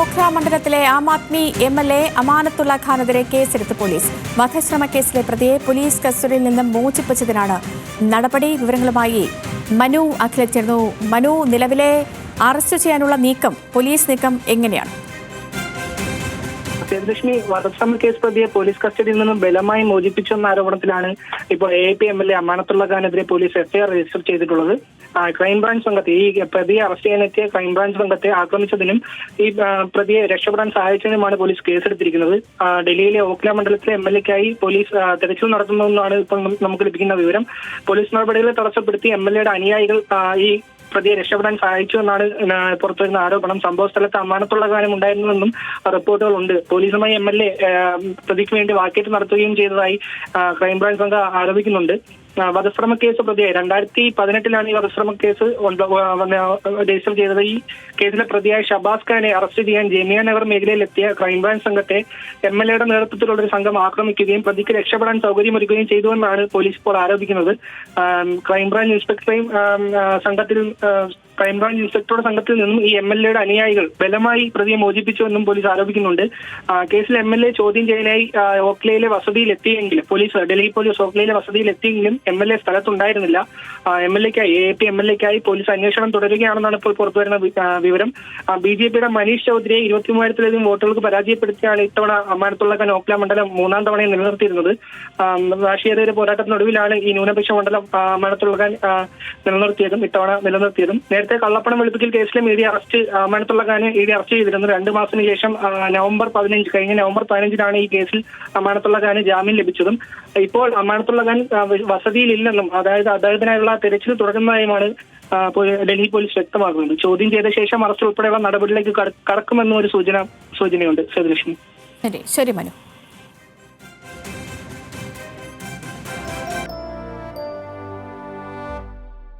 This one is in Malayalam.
ഓഖ്ല മണ്ഡലത്തിലെ ആം ആദ്മി MLA അമാനത്തുള്ള ഖാനെതിരെ കേസെടുത്ത് പോലീസ്. വധശ്രമ കേസിലെ പ്രതിയെ പോലീസ് കസ്റ്റഡിയിൽ നിന്നും മോചിപ്പിച്ചതിനാണ് നടപടി. വിവരങ്ങളുമായി മനു അഖിലെത്തിയിരുന്നു. മനു, നിലവിലെ അറസ്റ്റ് ചെയ്യാനുള്ള പോലീസ് നീക്കം എങ്ങനെയാണ്? സേതുലക്ഷ്മി, വധശ്രമ കേസ് പ്രതിയെ പോലീസ് കസ്റ്റഡിയിൽ നിന്നും ബലമായി മോചിപ്പിച്ചെന്ന ആരോപണത്തിലാണ് ഇപ്പോൾ AAP MLA അമാനത്തുള്ള ഖാനെതിരെ പോലീസ് FIR രജിസ്റ്റർ ചെയ്തിട്ടുള്ളത്. ക്രൈംബ്രാഞ്ച് സംഘത്തെ ഈ പ്രതിയെ അറസ്റ്റ് ചെയ്യാനെത്തിയ ക്രൈംബ്രാഞ്ച് സംഘത്തെ ആക്രമിച്ചതിനും ഈ പ്രതിയെ രക്ഷപ്പെടാൻ സഹായിച്ചതിനുമാണ് പോലീസ് കേസെടുത്തിരിക്കുന്നത്. ഡൽഹിയിലെ ഓഖ്ല മണ്ഡലത്തിലെ MLAക്കായി പോലീസ് തെരച്ചിൽ നടത്തുന്നതെന്നാണ് ഇപ്പോൾ നമുക്ക് ലഭിക്കുന്ന വിവരം. പോലീസ് നടപടികളെ തടസ്സപ്പെടുത്തി MLAയുടെ അനുയായികൾ ഈ പ്രതിയെ രക്ഷപ്പെടാൻ സഹായിച്ചു എന്നാണ് പുറത്തുവരുന്ന ആരോപണം. സംഭവ സ്ഥലത്ത് അമാനത്തുള്ള കാര്യം ഉണ്ടായിരുന്നുവെന്നും റിപ്പോർട്ടുകളുണ്ട്. പോലീസുമായി MLA പ്രതിക്ക് വേണ്ടി വാക്കേറ്റ് നടത്തുകയും ചെയ്തതായി ക്രൈംബ്രാഞ്ച് സംഘം ആരോപിക്കുന്നുണ്ട്. വധശ്രമ കേസ് പ്രതിയായി 2018 ഈ വധശ്രമ കേസ് രജിസ്റ്റർ ചെയ്തത്. ഈ കേസിലെ പ്രതിയായ ഷബാസ് ഖാനെ അറസ്റ്റ് ചെയ്യാൻ ജമിയ നഗർ മേഖലയിലെത്തിയ ക്രൈംബ്രാഞ്ച് സംഘത്തെ MLAയുടെ നേതൃത്വത്തിലുള്ള ഒരു സംഘം ആക്രമിക്കുകയും പ്രതിക്ക് രക്ഷപ്പെടാൻ സൗകര്യമൊരുക്കുകയും ചെയ്തുവെന്നാണ് പോലീസ് ഇപ്പോൾ ആരോപിക്കുന്നത്. ക്രൈംബ്രാഞ്ച് ഇൻസ്പെക്ടറുടെ സംഘത്തിൽ നിന്നും ഈ MLAയുടെ അനുയായികൾ ബലമായി പ്രതിയെ മോചിപ്പിച്ചുവെന്നും പോലീസ് ആരോപിക്കുന്നുണ്ട്. കേസിൽ MLA ചോദ്യം ചെയ്യാനായി ഓഖ്ലയിലെ വസതിയിലെത്തിയെങ്കിലും ഡൽഹി പോലീസ് ഓഖ്ലയിലെ വസതിയിലെത്തിയെങ്കിലും MLA സ്ഥലത്തുണ്ടായിരുന്നില്ല. AAP MLAക്കായി പോലീസ് അന്വേഷണം തുടരുകയാണെന്നാണ് ഇപ്പോൾ പുറത്തുവരുന്ന വിവരം. BJPയുടെ മനീഷ് ചൗധരിയെ 23,000-ലധികം വോട്ടുകൾക്ക് പരാജയപ്പെടുത്തിയാണ് ഇത്തവണ അമാനത്തുള്ള ഖാൻ ഓഖ്ല മണ്ഡലം 3ാം തവണയും നിലനിർത്തിയിരുന്നത്. രാഷ്ട്രീയ പോരാട്ടത്തിനൊടുവിലാണ് ഈ ന്യൂനപക്ഷ മണ്ഡലം അമാനത്തുള്ള ഖാൻ നിലനിർത്തിയതും. നേരത്തെ കള്ളപ്പണം വെളുപ്പിക്കൽ കേസിലെ അമാനത്തുള്ള ഖാനെ ED അറസ്റ്റ് ചെയ്തിരുന്നു. 2 മാസത്തിന് ശേഷം കഴിഞ്ഞ നവംബർ 15 ഈ കേസിൽ അമാനത്തുള്ള ഖാന് ജാമ്യം ലഭിച്ചതും. ഇപ്പോൾ അമാനത്തുള്ള ഖാൻ വസതിയിലില്ലെന്നും അദ്ദേഹത്തിനായുള്ള തെരച്ചിൽ തുടരുന്നതായുമാണ് ഡൽഹി പോലീസ് വ്യക്തമാക്കുന്നത്. ചോദ്യം ചെയ്ത ശേഷം അറസ്റ്റ് ഉൾപ്പെടെയുള്ള നടപടിയിലേക്ക് കടക്കുമെന്നും ഒരു സൂചനയുണ്ട്. സേതുലക്ഷ്മി. ശരി മനു.